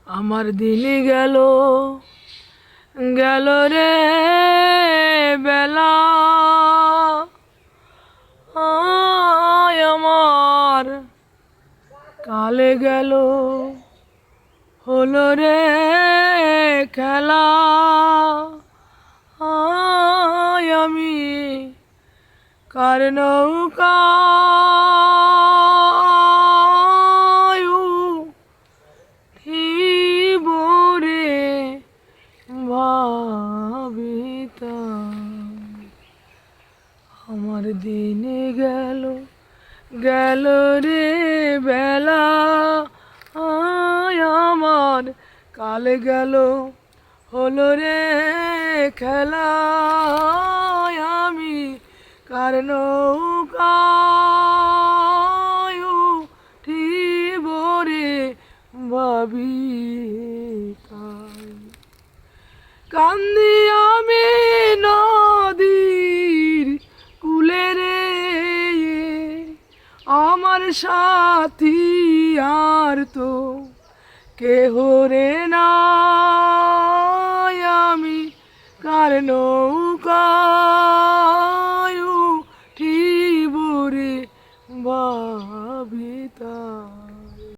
আমার দিন গেল গেল রে বেলা, আমার কালে গেল হলো রে খেলা। আমি কার নৌকা আমার দিনে গেল গেল রে বেলা, আমার কালে গেল হলো রে খেলা। আমি কার নৌকায় উঠিব রে ভাবি কান্দি আমি নদীর কূলে রে, আমার সাথী আর তো কেহ রে নাই। আমি কার নৌকায় উঠিব রে ভাবিতা।